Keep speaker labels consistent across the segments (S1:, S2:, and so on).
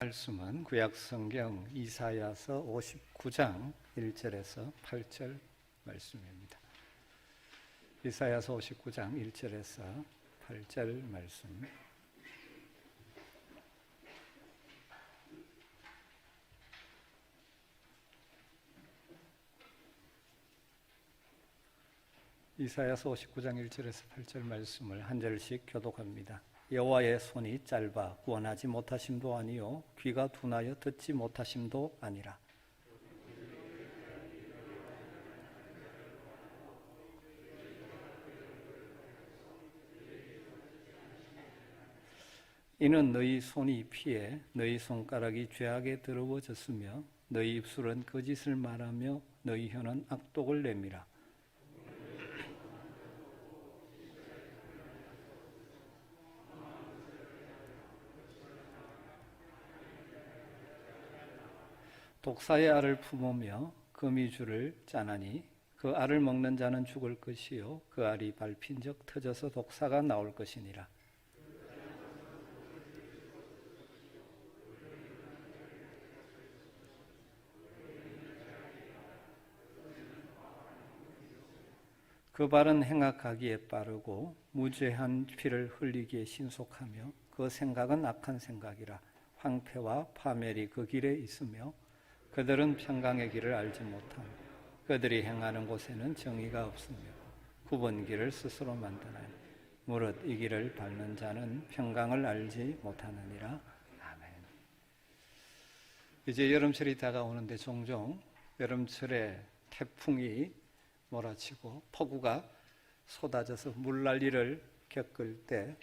S1: 말씀은 구약성경 이사야서 59장 1절에서 8절 말씀입니다. 이사야서 59장 1절에서 8절 말씀. 이사야서 59장 1절에서 8절 말씀을 한 절씩 교독합니다. 여호와의 손이 짧아 구원하지 못하심도 아니요 귀가 둔하여 듣지 못하심도 아니라 이는 너희 손이 피해 너희 손가락이 죄악에 더러워졌으며 너희 입술은 거짓을 말하며 너희 혀는 악독을 내밀어 독사의 알을 품으며 거미줄을 짜나니 그 알을 먹는 자는 죽을 것이요 그 알이 밟힌 적 터져서 독사가 나올 것이니라. 그 발은 행악하기에 빠르고 무죄한 피를 흘리기에 신속하며 그 생각은 악한 생각이라. 황폐와 파멸이 그 길에 있으며 그들은 평강의 길을 알지 못하며 그들이 행하는 곳에는 정의가 없으며 굽은 길을 스스로 만드나니 무릇 이 길을 밟는 자는 평강을 알지 못하느니라. 아멘. 이제 여름철이 다가오는데 종종 여름철에 태풍이 몰아치고 폭우가 쏟아져서 물난리를 겪을 때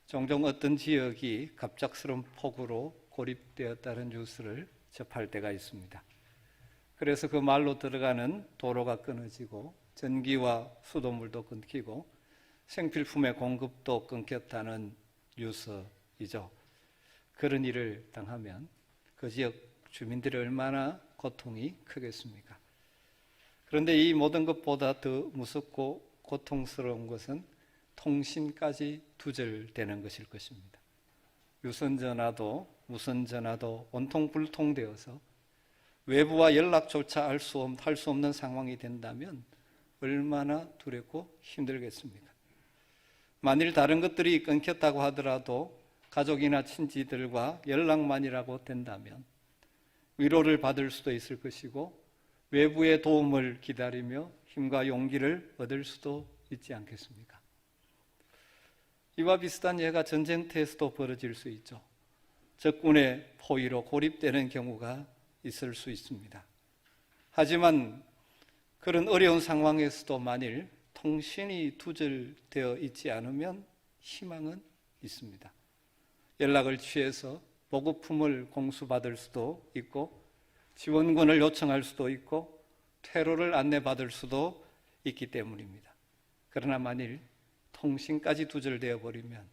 S1: 종종 어떤 지역이 갑작스러운 폭우로 고립되었다는 뉴스를 접할 때가 있습니다. 그래서 그 말로 들어가는 도로가 끊어지고 전기와 수도물도 끊기고 생필품의 공급도 끊겼다는 뉴스이죠. 그런 일을 당하면 그 지역 주민들이 얼마나 고통이 크겠습니까? 그런데 이 모든 것보다 더 무섭고 고통스러운 것은 통신까지 두절되는 것일 것입니다. 유선전화도 무선전화도 온통 불통되어서 외부와 연락조차 할 수 없는 상황이 된다면 얼마나 두렵고 힘들겠습니까? 만일 다른 것들이 끊겼다고 하더라도 가족이나 친지들과 연락만이라고 된다면 위로를 받을 수도 있을 것이고 외부의 도움을 기다리며 힘과 용기를 얻을 수도 있지 않겠습니까? 이와 비슷한 예가 전쟁터에서도 벌어질 수 있죠. 적군의 포위로 고립되는 경우가 있을 수 있습니다. 하지만 그런 어려운 상황에서도 만일 통신이 두절되어 있지 않으면 희망은 있습니다. 연락을 취해서 보급품을 공수받을 수도 있고 지원군을 요청할 수도 있고 퇴로를 안내받을 수도 있기 때문입니다. 그러나 만일 통신까지 두절되어 버리면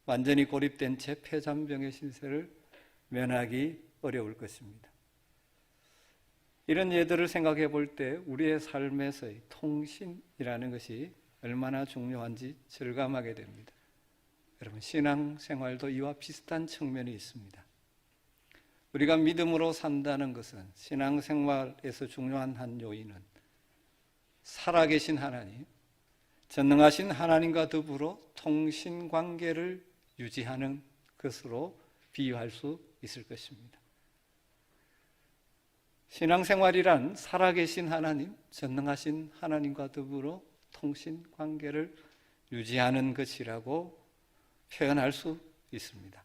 S1: 완전히 고립된 채 폐잔병의 신세를 면하기 어려울 것입니다. 이런 예들을 생각해 볼 때 우리의 삶에서의 통신이라는 것이 얼마나 중요한지 절감하게 됩니다. 여러분, 신앙생활도 이와 비슷한 측면이 있습니다. 우리가 믿음으로 산다는 것은 신앙생활에서 중요한 한 요인은 살아계신 하나님, 전능하신 하나님과 더불어 통신관계를 유지하는 것으로 비유할 수 있을 것입니다. 신앙생활이란 살아계신 하나님, 전능하신 하나님과 더불어 통신관계를 유지하는 것이라고 표현할 수 있습니다.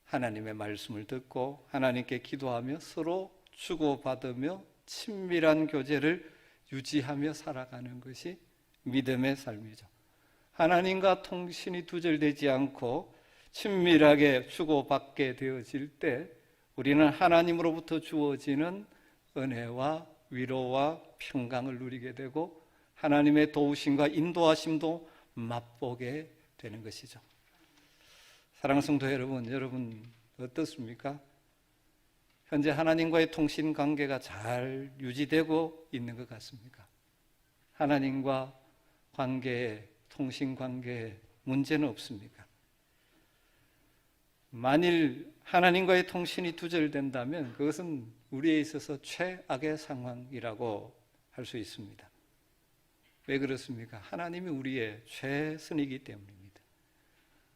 S1: 하나님의 말씀을 듣고 하나님께 기도하며 서로 주고받으며 친밀한 교제를 유지하며 살아가는 것이 믿음의 삶이죠. 하나님과 통신이 두절되지 않고 친밀하게 주고받게 되어질 때 우리는 하나님으로부터 주어지는 은혜와 위로와 평강을 누리게 되고 하나님의 도우심과 인도하심도 맛보게 되는 것이죠. 사랑하는 성도 여러분 어떻습니까? 현재 하나님과의 통신 관계가 잘 유지되고 있는 것 같습니까? 하나님과 관계에, 통신 관계에 문제는 없습니까? 만일 하나님과의 통신이 두절된다면 그것은 우리에 있어서 최악의 상황이라고 할 수 있습니다. 왜 그렇습니까? 하나님이 우리의 최선이기 때문입니다.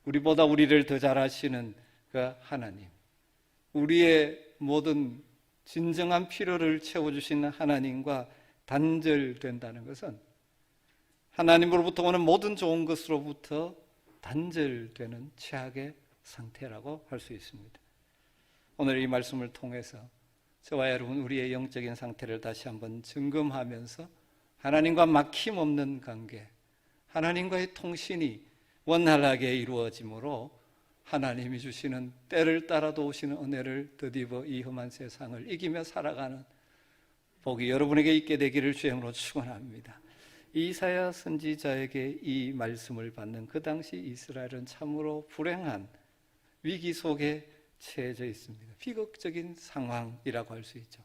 S1: 우리보다 우리를 더 잘 아시는 그 하나님, 우리의 모든 진정한 필요를 채워주시는 하나님과 단절된다는 것은 하나님으로부터 오는 모든 좋은 것으로부터 단절되는 최악의 상태라고 할 수 있습니다. 오늘 이 말씀을 통해서 저와 여러분 우리의 영적인 상태를 다시 한번 점검하면서 하나님과 막힘없는 관계, 하나님과의 통신이 원활하게 이루어지므로 하나님이 주시는 때를 따라도 오시는 은혜를 덧입어 이 험한 세상을 이기며 살아가는 복이 여러분에게 있게 되기를 주님으로 축원합니다. 이사야 선지자에게 이 말씀을 받는 그 당시 이스라엘은 참으로 불행한 위기 속에 처해져 있습니다. 비극적인 상황이라고 할 수 있죠.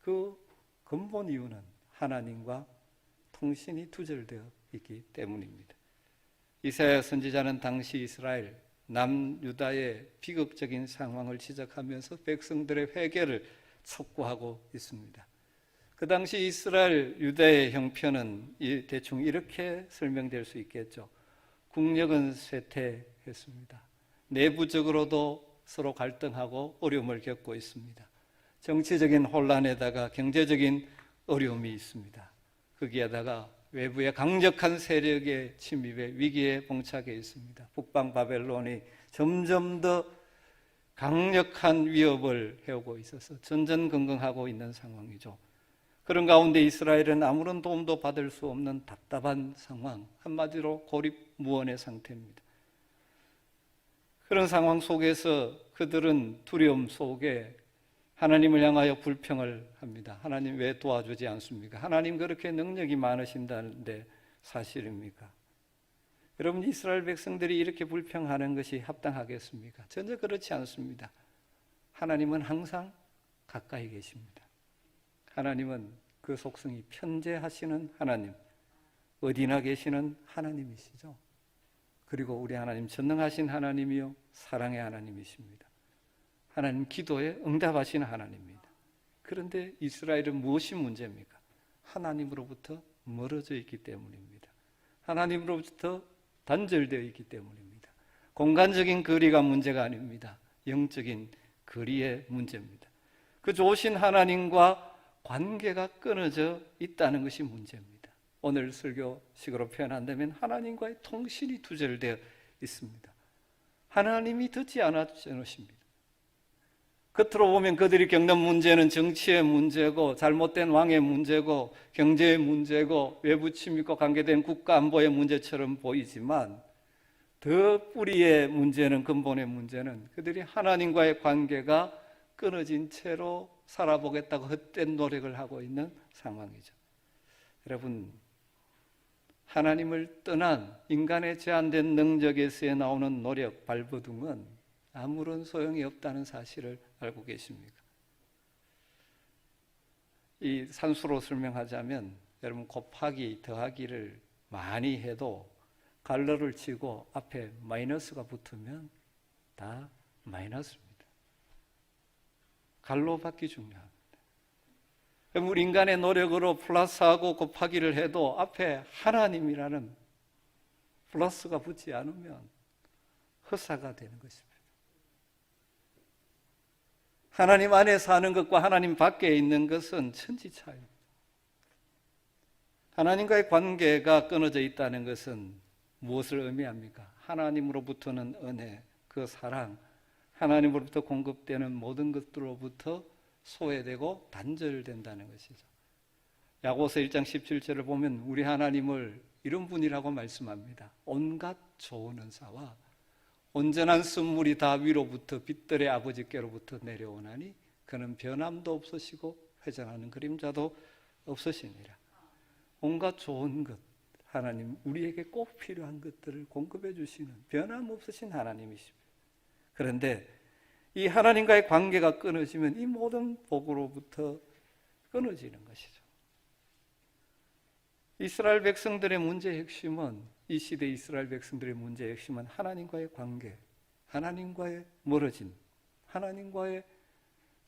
S1: 그 근본 이유는 하나님과 통신이 두절되어 있기 때문입니다. 이사야 선지자는 당시 이스라엘 남유다의 비극적인 상황을 지적하면서 백성들의 회개를 촉구하고 있습니다. 그 당시 이스라엘 유다의 형편은 대충 이렇게 설명될 수 있겠죠. 국력은 쇠퇴했습니다. 내부적으로도 서로 갈등하고 어려움을 겪고 있습니다. 정치적인 혼란에다가 경제적인 어려움이 있습니다. 거기에다가 외부의 강력한 세력의 침입에 위기에 봉착해 있습니다. 북방 바벨론이 점점 더 강력한 위협을 해오고 있어서 전전긍긍하고 있는 상황이죠. 그런 가운데 이스라엘은 아무런 도움도 받을 수 없는 답답한 상황, 한마디로 고립무원의 상태입니다. 그런 상황 속에서 그들은 두려움 속에 하나님을 향하여 불평을 합니다. 하나님 왜 도와주지 않습니까? 하나님 그렇게 능력이 많으신다는데 사실입니까? 여러분, 이스라엘 백성들이 이렇게 불평하는 것이 합당하겠습니까? 전혀 그렇지 않습니다. 하나님은 항상 가까이 계십니다. 하나님은 그 속성이 편재하시는 하나님, 어디나 계시는 하나님이시죠. 그리고 우리 하나님 전능하신 하나님이요 사랑의 하나님이십니다. 하나님 기도에 응답하시는 하나님입니다. 그런데 이스라엘은 무엇이 문제입니까? 하나님으로부터 멀어져 있기 때문입니다. 하나님으로부터 단절되어 있기 때문입니다. 공간적인 거리가 문제가 아닙니다. 영적인 거리의 문제입니다. 그 좋으신 하나님과 관계가 끊어져 있다는 것이 문제입니다. 오늘 설교식으로 표현한다면 하나님과의 통신이 두절되어 있습니다. 하나님이 듣지 않으십니다. 겉으로 보면 그들이 겪는 문제는 정치의 문제고 잘못된 왕의 문제고 경제의 문제고 외부 침입과 관계된 국가 안보의 문제처럼 보이지만 더 뿌리의 문제는, 근본의 문제는 그들이 하나님과의 관계가 끊어진 채로 살아보겠다고 헛된 노력을 하고 있는 상황이죠. 여러분, 하나님을 떠난 인간의 제한된 능력에서 나오는 노력, 발버둥은 아무런 소용이 없다는 사실을 알고 계십니까? 이 산수로 설명하자면 여러분 곱하기 더하기를 많이 해도 갈러를 치고 앞에 마이너스가 붙으면 다 마이너스입니다. 갈로 받기 중요합니다. 우리 인간의 노력으로 플러스하고 곱하기를 해도 앞에 하나님이라는 플러스가 붙지 않으면 허사가 되는 것입니다. 하나님 안에 사는 것과 하나님 밖에 있는 것은 천지 차이입니다. 하나님과의 관계가 끊어져 있다는 것은 무엇을 의미합니까? 하나님으로부터는 은혜, 그 사랑, 하나님으로부터 공급되는 모든 것들로부터 소외되고 단절된다는 것이죠. 야고보서 1장 17절을 보면 우리 하나님을 이런 분이라고 말씀합니다. 온갖 좋은 은사와 온전한 선물이 다 위로부터 빛들의 아버지께로부터 내려오나니 그는 변함도 없으시고 회전하는 그림자도 없으시니라. 온갖 좋은 것, 하나님 우리에게 꼭 필요한 것들을 공급해 주시는 변함없으신 하나님이십니다. 그런데 이 하나님과의 관계가 끊어지면 이 모든 복으로부터 끊어지는 것이죠. 이스라엘 백성들의 문제의 핵심은, 이 시대 이스라엘 백성들의 문제의 핵심은 하나님과의 관계, 하나님과의 멀어진, 하나님과의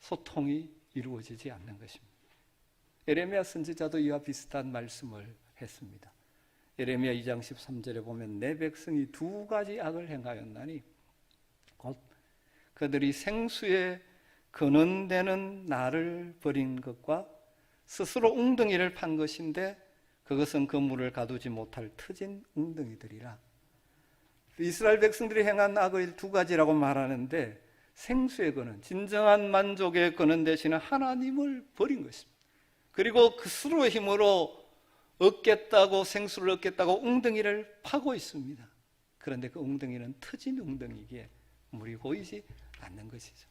S1: 소통이 이루어지지 않는 것입니다. 예레미야 선지자도 이와 비슷한 말씀을 했습니다. 예레미야 2장 13절에 보면 내 백성이 두 가지 악을 행하였나니 곧 그들이 생수에 근원되는 나를 버린 것과 스스로 웅덩이를 판 것인데 그것은 그 물을 가두지 못할 터진 웅덩이들이라. 이스라엘 백성들이 행한 악의 두 가지라고 말하는데 생수의 근원, 진정한 만족의 근원 되시는 하나님을 버린 것입니다. 그리고 그 스스로의 힘으로 얻겠다고, 생수를 얻겠다고 웅덩이를 파고 있습니다. 그런데 그 웅덩이는 터진 웅덩이기에 물이 고이지 않는 것이죠.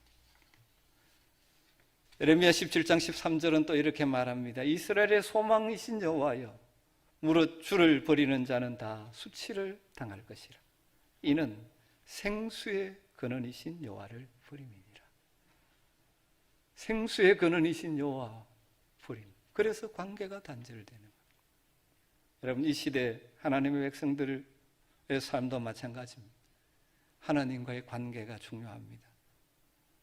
S1: 예레미야 17장 13절은 또 이렇게 말합니다. 이스라엘의 소망이신 여호와여, 무릇 주를 버리는 자는 다 수치를 당할 것이라. 이는 생수의 근원이신 여호와를 버림이니라. 생수의 근원이신 여호와 버림. 그래서 관계가 단절되는 거예요. 여러분, 이 시대 하나님의 백성들의 삶도 마찬가지입니다. 하나님과의 관계가 중요합니다.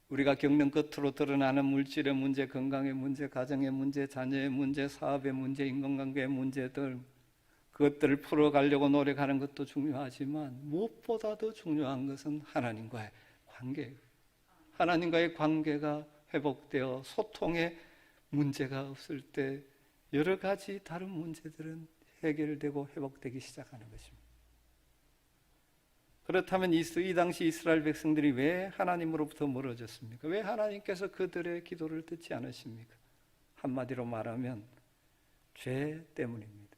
S1: 우리가 겪는 끝으로 드러나는 물질의 문제, 건강의 문제, 가정의 문제, 자녀의 문제, 사업의 문제, 인간관계의 문제들, 그것들을 풀어가려고 노력하는 것도 중요하지만 무엇보다 더 중요한 것은 하나님과의 관계예요. 하나님과의 관계가 회복되어 소통에 문제가 없을 때 여러 가지 다른 문제들은 해결되고 회복되기 시작하는 것입니다. 그렇다면 이 당시 이스라엘 백성들이 왜 하나님으로부터 멀어졌습니까? 왜 하나님께서 그들의 기도를 듣지 않으십니까? 한마디로 말하면 죄 때문입니다.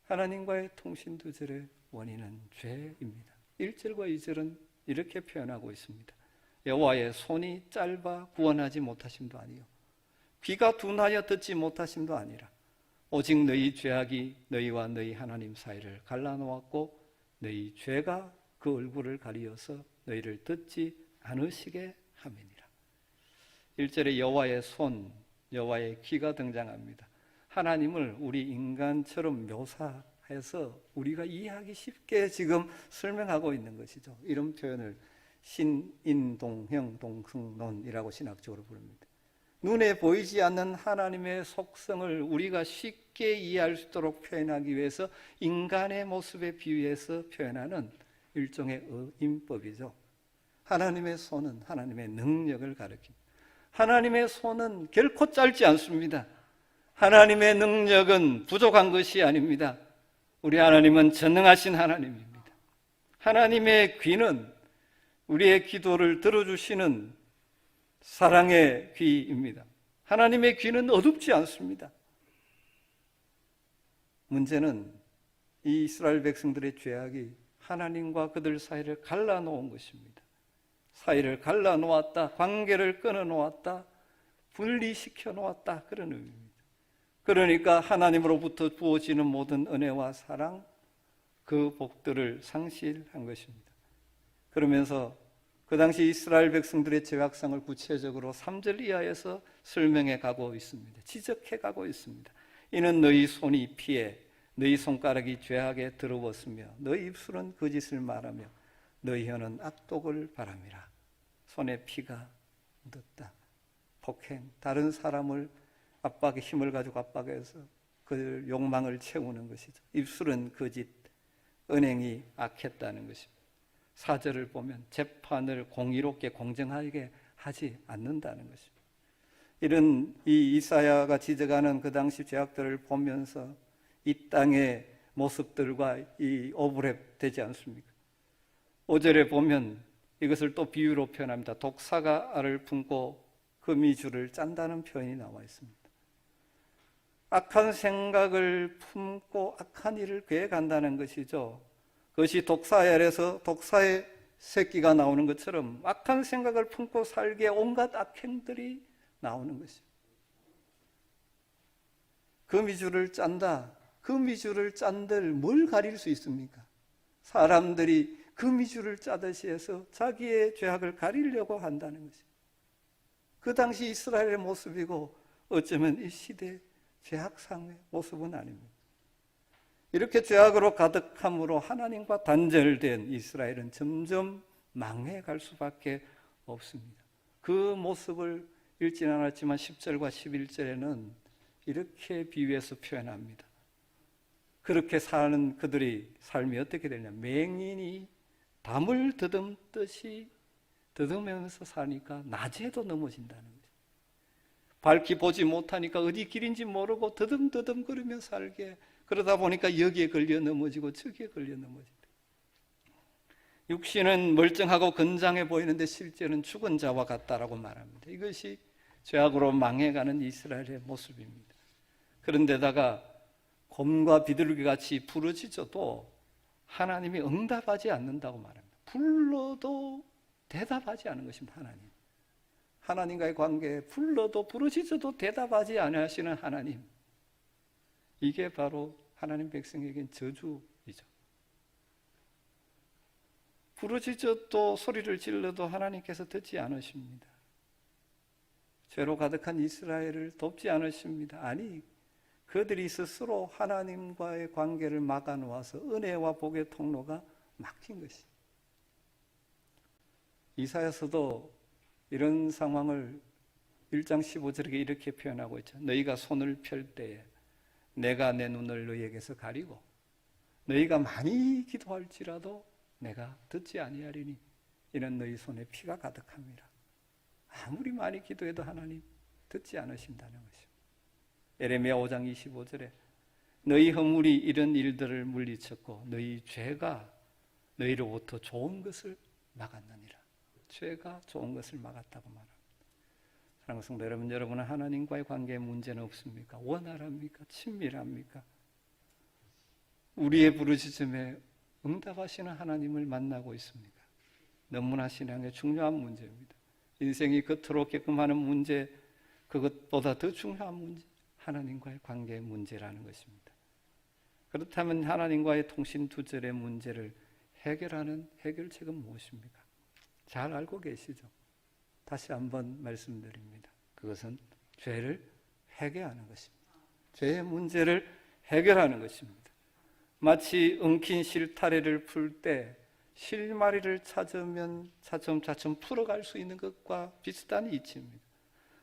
S1: 하나님과의 통신 두절의 원인은 죄입니다. 1절과 2절은 이렇게 표현하고 있습니다. 여호와의 손이 짧아 구원하지 못하심도 아니요 귀가 둔하여 듣지 못하심도 아니라 오직 너희 죄악이 너희와 너희 하나님 사이를 갈라놓았고 너희 죄가 그 얼굴을 가리어서 너희를 듣지 않으시게 함이니라. 1절에 여호와의 손, 여호와의 귀가 등장합니다. 하나님을 우리 인간처럼 묘사해서 우리가 이해하기 쉽게 지금 설명하고 있는 것이죠. 이런 표현을 신인동형 동승론이라고 신학적으로 부릅니다. 눈에 보이지 않는 하나님의 속성을 우리가 쉽게 이해할 수 있도록 표현하기 위해서 인간의 모습에 비유해서 표현하는 일종의 어인법이죠. 하나님의 손은 하나님의 능력을 가리킵니다. 하나님의 손은 결코 짧지 않습니다. 하나님의 능력은 부족한 것이 아닙니다. 우리 하나님은 전능하신 하나님입니다. 하나님의 귀는 우리의 기도를 들어주시는 사랑의 귀입니다. 하나님의 귀는 어둡지 않습니다. 문제는 이 이스라엘 백성들의 죄악이 하나님과 그들 사이를 갈라놓은 것입니다. 사이를 갈라놓았다, 관계를 끊어놓았다, 분리시켜 놓았다, 그런 의미입니다. 그러니까 하나님으로부터 부어지는 모든 은혜와 사랑, 그 복들을 상실한 것입니다. 그러면서 그 당시 이스라엘 백성들의 죄악상을 구체적으로 3절 이하에서 설명해 가고 있습니다. 지적해 가고 있습니다. 이는 너희 손이 피해 너희 손가락이 죄악에 더러웠으며 너희 입술은 거짓을 말하며 너희 혀는 악독을 바람이라. 손에 피가 묻었다. 폭행, 다른 사람을 압박의 힘을 가지고 압박해서 그 욕망을 채우는 것이죠. 입술은 거짓, 은행이 악했다는 것입니다. 4절을 보면 재판을 공의롭게 공정하게 하지 않는다는 것입니다. 이런 이 이사야가 지적하는 그 당시 죄악들을 보면서 이 땅의 모습들과 이 오버랩되지 않습니까? 5절에 보면 이것을 또 비유로 표현합니다. 독사가 알을 품고 거미줄을 짠다는 표현이 나와 있습니다. 악한 생각을 품고 악한 일을 계획한다는 것이죠. 그것이 독사의 알에서 독사의 새끼가 나오는 것처럼 악한 생각을 품고 살기에 온갖 악행들이 나오는 것입니다. 거미줄을 짠다. 거미줄을 짠들 뭘 가릴 수 있습니까? 사람들이 거미줄을 짜듯이 해서 자기의 죄악을 가리려고 한다는 것입니다. 그 당시 이스라엘의 모습이고 어쩌면 이 시대의 죄악상의 모습은 아닙니다. 이렇게 죄악으로 가득함으로 하나님과 단절된 이스라엘은 점점 망해갈 수밖에 없습니다. 그 모습을 읽지는 않았지만 10절과 11절에는 이렇게 비유해서 표현합니다. 그렇게 사는 그들의 삶이 어떻게 되냐, 맹인이 담을 더듬듯이 더듬으면서 사니까 낮에도 넘어진다는 거죠. 밝히 보지 못하니까 어디 길인지 모르고 더듬더듬 거리며 살게, 그러다 보니까 여기에 걸려 넘어지고 저기에 걸려 넘어진다. 육신은 멀쩡하고 건장해 보이는데 실제는 죽은 자와 같다라고 말합니다. 이것이 죄악으로 망해가는 이스라엘의 모습입니다. 그런데다가 곰과 비둘기같이 부르짖어도 하나님이 응답하지 않는다고 말합니다. 불러도 대답하지 않는 것입니다. 하나님과의 관계에 불러도 부르짖어도 대답하지 않으시는 하나님, 이게 바로 하나님 백성에겐 저주이죠. 부르짖어도 소리를 질러도 하나님께서 듣지 않으십니다. 죄로 가득한 이스라엘을 돕지 않으십니다. 아니, 그들이 스스로 하나님과의 관계를 막아놓아서 은혜와 복의 통로가 막힌 것이. 이사야서도 이런 상황을 1장 15절에 이렇게 표현하고 있죠. 너희가 손을 펼 때에 내가 내 눈을 너희에게서 가리고 너희가 많이 기도할지라도 내가 듣지 아니하리니 이는 너희 손에 피가 가득함이라. 아무리 많이 기도해도 하나님 듣지 않으신다는 것입니다. 예레미야 5장 25절에 너희 허물이 이런 일들을 물리쳤고 너희 죄가 너희로부터 좋은 것을 막았느니라. 죄가 좋은 것을 막았다고 말합니다. 사랑하는 성도 여러분, 여러분은 하나님과의 관계에 문제는 없습니까? 원활합니까? 친밀합니까? 우리의 부르짖음에 응답하시는 하나님을 만나고 있습니까? 너무나 신앙의 중요한 문제입니다. 인생이 겉으로 깨끔하는 문제, 그것보다 더 중요한 문제, 하나님과의 관계의 문제라는 것입니다. 그렇다면 하나님과의 통신 두절의 문제를 해결하는 해결책은 무엇입니까? 잘 알고 계시죠? 다시 한번 말씀드립니다. 그것은 죄를 회개하는 것입니다. 죄의 문제를 해결하는 것입니다. 마치 엉킨 실타래를 풀 때 실마리를 찾으면 차츰차츰 풀어갈 수 있는 것과 비슷한 이치입니다.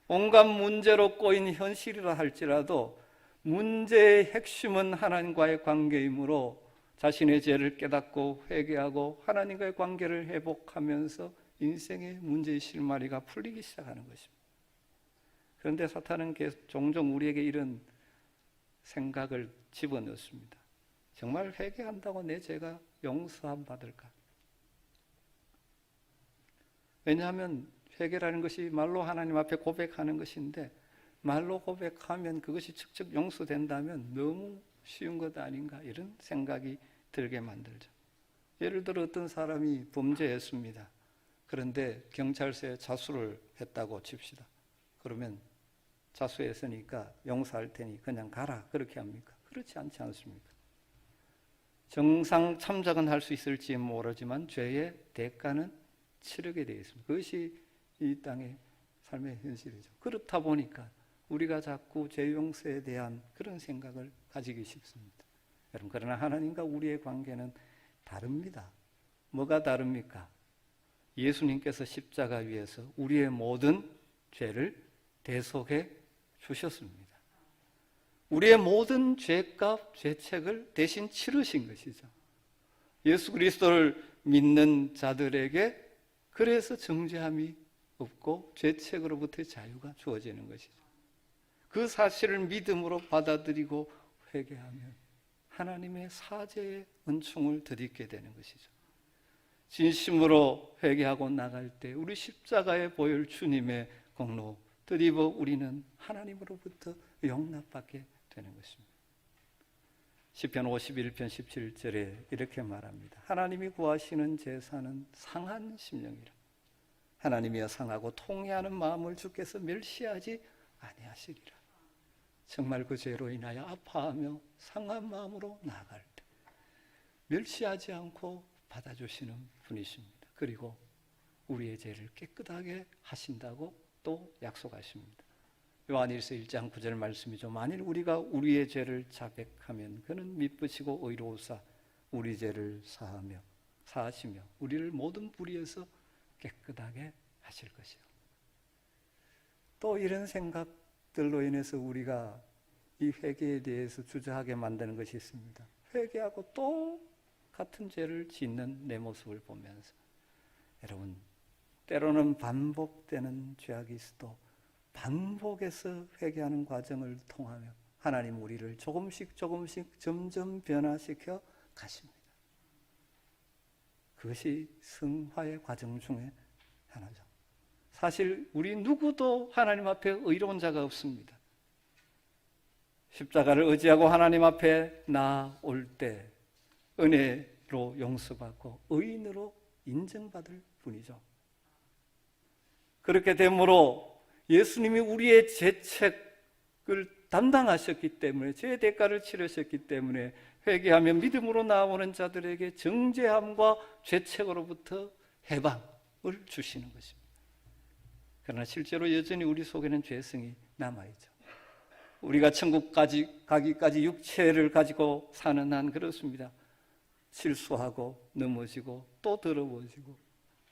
S1: 온갖 문제로 꼬인 현실이라 할지라도 문제의 핵심은 하나님과의 관계이므로 자신의 죄를 깨닫고 회개하고 하나님과의 관계를 회복하면서 인생의 문제의 실마리가 풀리기 시작하는 것입니다. 그런데 사탄은 종종 우리에게 이런 생각을 집어넣습니다. 정말 회개한다고 내 죄가 용서함 받을까? 왜냐하면 회개라는 것이 말로 하나님 앞에 고백하는 것인데 말로 고백하면 그것이 직접 용서된다면 너무 쉬운 것 아닌가, 이런 생각이 들게 만들죠. 예를 들어 어떤 사람이 범죄했습니다. 그런데 경찰서에 자수를 했다고 칩시다. 그러면 자수했으니까 용서할 테니 그냥 가라, 그렇게 합니까? 그렇지 않지 않습니까? 정상 참작은 할 수 있을지 모르지만 죄의 대가는 치르게 되어 있습니다. 그것이 이 땅의 삶의 현실이죠. 그렇다 보니까 우리가 자꾸 죄 용서에 대한 그런 생각을 가지기 쉽습니다. 여러분, 그러나 하나님과 우리의 관계는 다릅니다. 뭐가 다릅니까? 예수님께서 십자가 위에서 우리의 모든 죄를 대속해 주셨습니다. 우리의 모든 죄값, 죄책을 대신 치르신 것이죠. 예수 그리스도를 믿는 자들에게 그래서 정죄함이 없고 죄책으로부터의 자유가 주어지는 것이죠. 그 사실을 믿음으로 받아들이고 회개하면 하나님의 사죄의 은총을 덧입게 되는 것이죠. 진심으로 회개하고 나갈 때 우리 십자가에 보일 주님의 공로 드리고 우리는 하나님으로부터 용납받게 되는 것입니다. 시편 51편 17절에 이렇게 말합니다. 하나님이 구하시는 제사는 상한 심령이라. 하나님이여 상하고 통회하는 마음을 주께서 멸시하지 아니하시리라. 정말 그 죄로 인하여 아파하며 상한 마음으로 나아갈 때 멸시하지 않고 받아주시는 분이십니다. 그리고 우리의 죄를 깨끗하게 하신다고 또 약속하십니다. 요한일서 1장 9절 말씀이죠. 만일 우리가 우리의 죄를 자백하면 그는 미쁘시고 의로우사 우리 죄를 사하며 사하시며 우리를 모든 불의에서 깨끗하게 하실 것이요. 또 이런 생각들로 인해서 우리가 이 회개에 대해서 주저하게 만드는 것이 있습니다. 회개하고 또 같은 죄를 짓는 내 모습을 보면서, 여러분, 때로는 반복되는 죄악이 있어도 반복해서 회개하는 과정을 통하며 하나님 우리를 조금씩 점점 변화시켜 가십니다. 그것이 성화의 과정 중에 하나죠. 사실 우리 누구도 하나님 앞에 의로운 자가 없습니다. 십자가를 의지하고 하나님 앞에 나올 때 은혜로 용서받고 의인으로 인정받을 뿐이죠. 그렇게 되므로 예수님이 우리의 죄책을 담당하셨기 때문에, 죄의 대가를 치르셨기 때문에 회개하며 믿음으로 나오는 자들에게 정죄함과 죄책으로부터 해방을 주시는 것입니다. 그러나 실제로 여전히 우리 속에는 죄성이 남아있죠. 우리가 천국까지 가기까지 육체를 가지고 사는 한 그렇습니다. 실수하고 넘어지고 또 더러워지고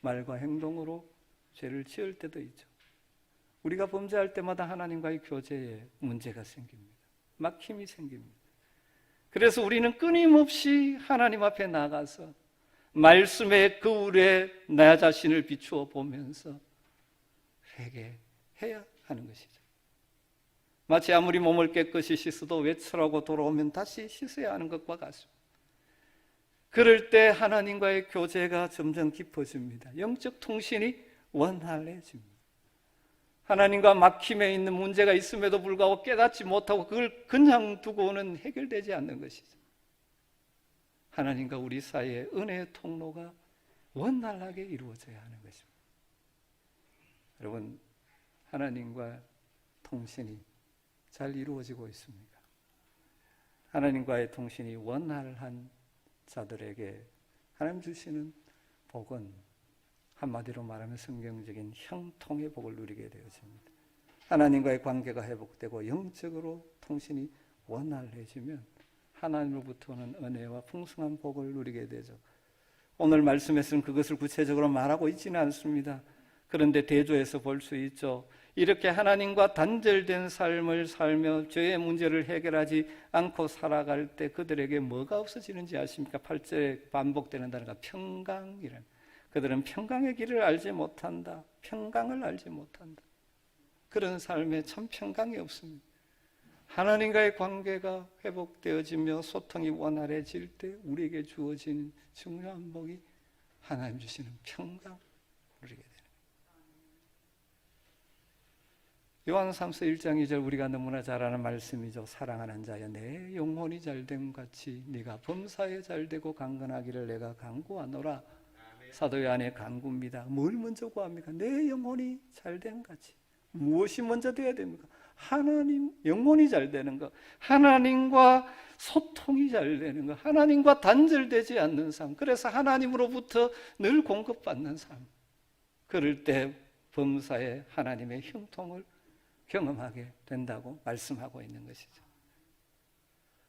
S1: 말과 행동으로 죄를 지을 때도 있죠. 우리가 범죄할 때마다 하나님과의 교제에 문제가 생깁니다. 막힘이 생깁니다. 그래서 우리는 끊임없이 하나님 앞에 나가서 말씀의 거울에 나 자신을 비추어 보면서 회개해야 하는 것이죠. 마치 아무리 몸을 깨끗이 씻어도 외출하고 돌아오면 다시 씻어야 하는 것과 같습니다. 그럴 때 하나님과의 교제가 점점 깊어집니다. 영적 통신이 원활해집니다. 하나님과 막힘에 있는 문제가 있음에도 불구하고 깨닫지 못하고 그걸 그냥 두고는 해결되지 않는 것이죠. 하나님과 우리 사이의 은혜의 통로가 원활하게 이루어져야 하는 것입니다. 여러분, 하나님과 통신이 잘 이루어지고 있습니까? 하나님과의 통신이 원활한 자들에게 하나님 주시는 복은 한마디로 말하면 성경적인 형통의 복을 누리게 되어집니다. 하나님과의 관계가 회복되고 영적으로 통신이 원활해지면 하나님으로부터는 은혜와 풍성한 복을 누리게 되죠. 오늘 말씀에서는 그것을 구체적으로 말하고 있지는 않습니다. 그런데 대조해서 볼 수 있죠. 이렇게 하나님과 단절된 삶을 살며 죄의 문제를 해결하지 않고 살아갈 때 그들에게 뭐가 없어지는지 아십니까? 8절에 반복되는 단어가 평강이라는, 그들은 평강의 길을 알지 못한다. 평강을 알지 못한다. 그런 삶에 참 평강이 없습니다. 하나님과의 관계가 회복되어지며 소통이 원활해질 때 우리에게 주어진 중요한 복이 하나님 주시는 평강 누리게 됩니다. 요한삼서 1장 2절 우리가 너무나 잘 아는 말씀이죠. 사랑하는 자여, 내 영혼이 잘됨 같이 네가 범사에 잘되고 강건하기를 내가 간구하노라. 사도 요한의 간구입니다. 뭘 먼저 구합니까? 내 영혼이 잘됨 같이. 무엇이 먼저 되어야 됩니까? 하나님, 영혼이 잘 되는 것, 하나님과 소통이 잘 되는 것, 하나님과 단절되지 않는 삶, 그래서 하나님으로부터 늘 공급받는 삶. 그럴 때 범사에 하나님의 형통을 경험하게 된다고 말씀하고 있는 것이죠.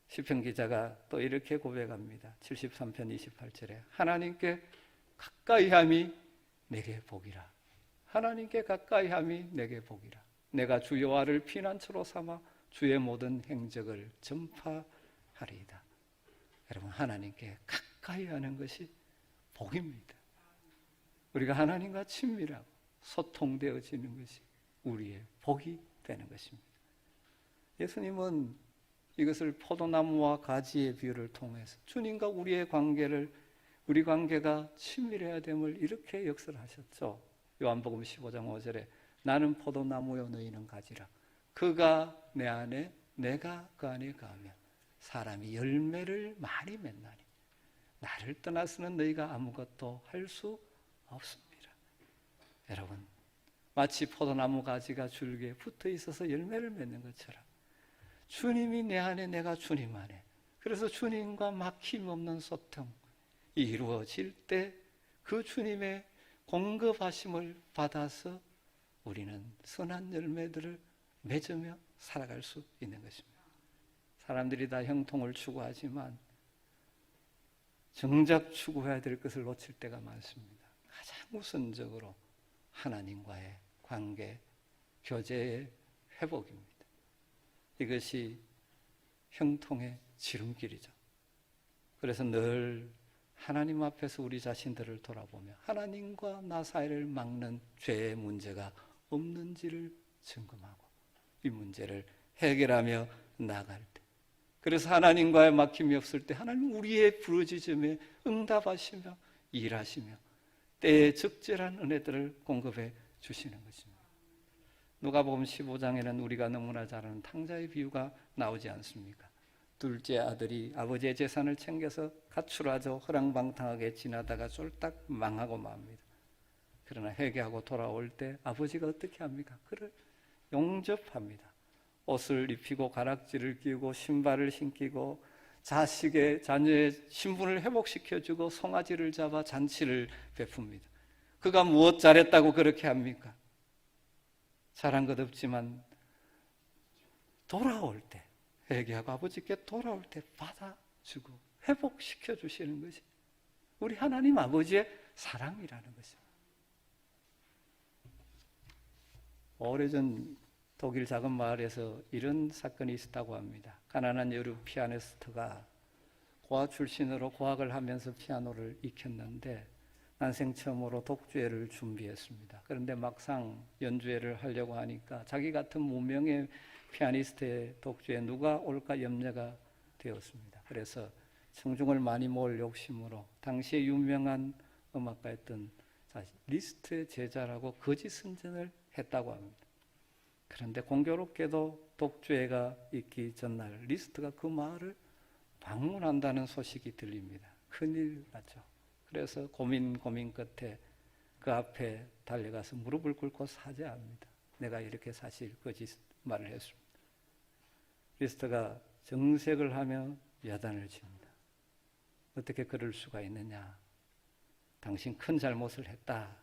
S1: 시편 기자가 또 이렇게 고백합니다. 73편 28절에 하나님께 가까이함이 내게 복이라. 하나님께 가까이함이 내게 복이라. 내가 주 여호와를 피난처로 삼아 주의 모든 행적을 전파하리이다. 여러분, 하나님께 가까이하는 것이 복입니다. 우리가 하나님과 친밀하고 소통되어지는 것이 우리의 복이 되는 것입니다. 예수님은 이것을 포도나무와 가지의 비유를 통해서 주님과 우리의 관계를, 우리 관계가 친밀해야 됨을 이렇게 역설하셨죠. 요한복음 15장 5절에 나는 포도나무요 너희는 가지라. 그가 내 안에 내가 그 안에 가면 사람이 열매를 많이 맺나니 나를 떠나서는 너희가 아무것도 할 수 없습니다. 여러분, 마치 포도나무 가지가 줄기에 붙어 있어서 열매를 맺는 것처럼 주님이 내 안에 내가 주님 안에, 그래서 주님과 막힘 없는 소통이 이루어질 때 그 주님의 공급하심을 받아서 우리는 선한 열매들을 맺으며 살아갈 수 있는 것입니다. 사람들이 다 형통을 추구하지만 정작 추구해야 될 것을 놓칠 때가 많습니다. 가장 우선적으로 하나님과의 관계, 교제의 회복입니다. 이것이 형통의 지름길이죠. 그래서 늘 하나님 앞에서 우리 자신들을 돌아보며 하나님과 나 사이를 막는 죄의 문제가 없는지를 점검하고 이 문제를 해결하며 나아갈 때, 그래서 하나님과의 막힘이 없을 때 하나님 우리의 부르짖음에 응답하시며 일하시며 때에 적절한 은혜들을 공급해 주시는 것입니다. 누가복음 15장에는 우리가 너무나 잘 아는 탕자의 비유가 나오지 않습니까? 둘째 아들이 아버지의 재산을 챙겨서 가출하죠. 허랑방탕하게 지나다가 쫄딱 망하고 맙니다. 그러나 회개하고 돌아올 때 아버지가 어떻게 합니까? 그를 용접합니다. 옷을 입히고 가락지를 끼우고 신발을 신기고 자녀의 신분을 회복시켜주고 송아지를 잡아 잔치를 베풉니다. 그가 무엇 잘했다고 그렇게 합니까? 잘한 것 없지만 돌아올 때, 회개하고 아버지께 돌아올 때 받아주고 회복시켜 주시는 것이 우리 하나님 아버지의 사랑이라는 것입니다. 오래전 독일 작은 마을에서 이런 사건이 있었다고 합니다. 가난한 여류 피아니스트가 고아 출신으로 고학을 하면서 피아노를 익혔는데 난생 처음으로 독주회를 준비했습니다. 그런데 막상 연주회를 하려고 하니까 자기 같은 무명의 피아니스트의 독주에 누가 올까 염려가 되었습니다. 그래서 청중을 많이 모을 욕심으로 당시에 유명한 음악가였던 리스트의 제자라고 거짓 선전을 했다고 합니다. 그런데 공교롭게도 독주회가 있기 전날 리스트가 그 마을을 방문한다는 소식이 들립니다. 큰일 났죠. 그래서 고민 끝에 그 앞에 달려가서 무릎을 꿇고 사죄합니다. 내가 이렇게 사실 거짓말을 했습니다. 리스트가 정색을 하며 야단을 칩니다. 어떻게 그럴 수가 있느냐? 당신 큰 잘못을 했다.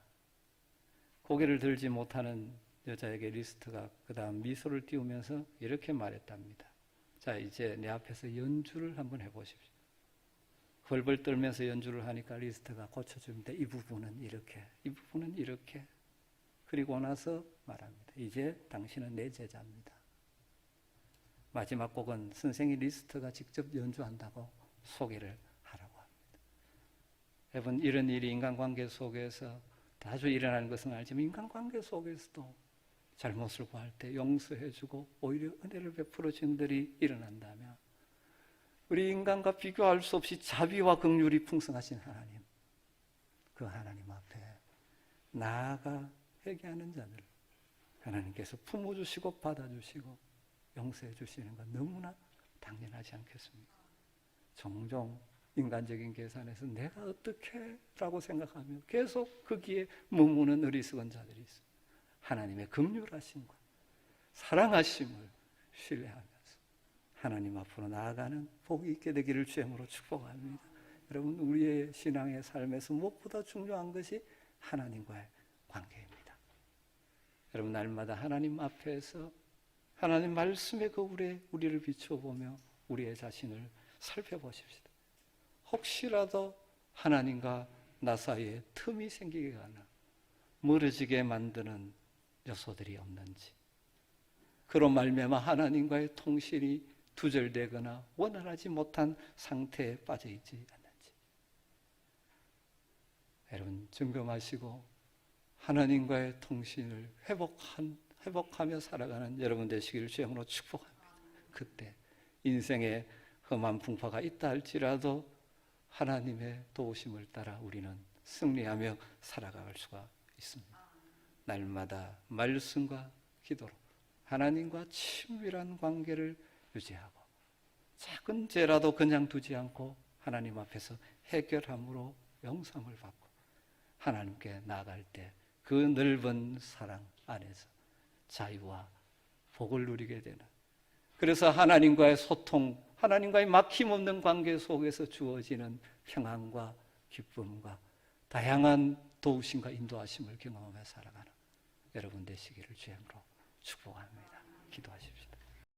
S1: 고개를 들지 못하는 여자에게 리스트가 그 다음 미소를 띄우면서 이렇게 말했답니다. 자, 이제 내 앞에서 연주를 한번 해보십시오. 벌벌 떨면서 연주를 하니까 리스트가 고쳐줍니다. 이 부분은 이렇게, 이 부분은 이렇게. 그리고 나서 말합니다. 이제 당신은 내 제자입니다. 마지막 곡은 선생이 리스트가 직접 연주한다고 소개를 하라고 합니다. 여러분, 이런 일이 인간관계 속에서 자주 일어나는 것은 알지만 인간관계 속에서도 잘못을 구할 때 용서해주고 오히려 은혜를 베풀어 주는 일이 일어난다면 우리 인간과 비교할 수 없이 자비와 긍휼이 풍성하신 하나님, 그 하나님 앞에 나아가 회개하는 자들 하나님께서 품어주시고 받아주시고 용서해 주시는 건 너무나 당연하지 않겠습니까? 종종 인간적인 계산에서 내가 어떻게 라고 생각하며 계속 거기에 머무는 어리석은 자들이 있습니다. 하나님의 긍휼하심과 사랑하심을 신뢰하면서 하나님 앞으로 나아가는 복이 있게 되기를 주님으로 축복합니다. 여러분, 우리의 신앙의 삶에서 무엇보다 중요한 것이 하나님과의 관계입니다. 여러분, 날마다 하나님 앞에서 하나님 말씀의 거울에 우리를 비춰보며 우리의 자신을 살펴보십시다. 혹시라도 하나님과 나 사이에 틈이 생기게 하나 멀어지게 만드는 요소들이 없는지, 그로 말미암아 하나님과의 통신이 두절되거나 원활하지 못한 상태에 빠져 있지 않는지 여러분 점검하시고 하나님과의 통신을 회복하며 살아가는 여러분 되시기를 주님으로 축복합니다. 그때 인생에 험한 풍파가 있다 할지라도 하나님의 도우심을 따라 우리는 승리하며 살아갈 수가 있습니다. 날마다 말씀과 기도로 하나님과 친밀한 관계를 유지하고 작은 죄라도 그냥 두지 않고 하나님 앞에서 해결함으로 영상을 받고 하나님께 나아갈 때 그 넓은 사랑 안에서 자유와 복을 누리게 되는, 그래서 하나님과의 소통, 하나님과의 막힘없는 관계 속에서 주어지는 평안과 기쁨과 다양한 도우심과 인도하심을 경험하며 살아가는 여러분 되시기를 주님으로 축복합니다. 기도하십시오.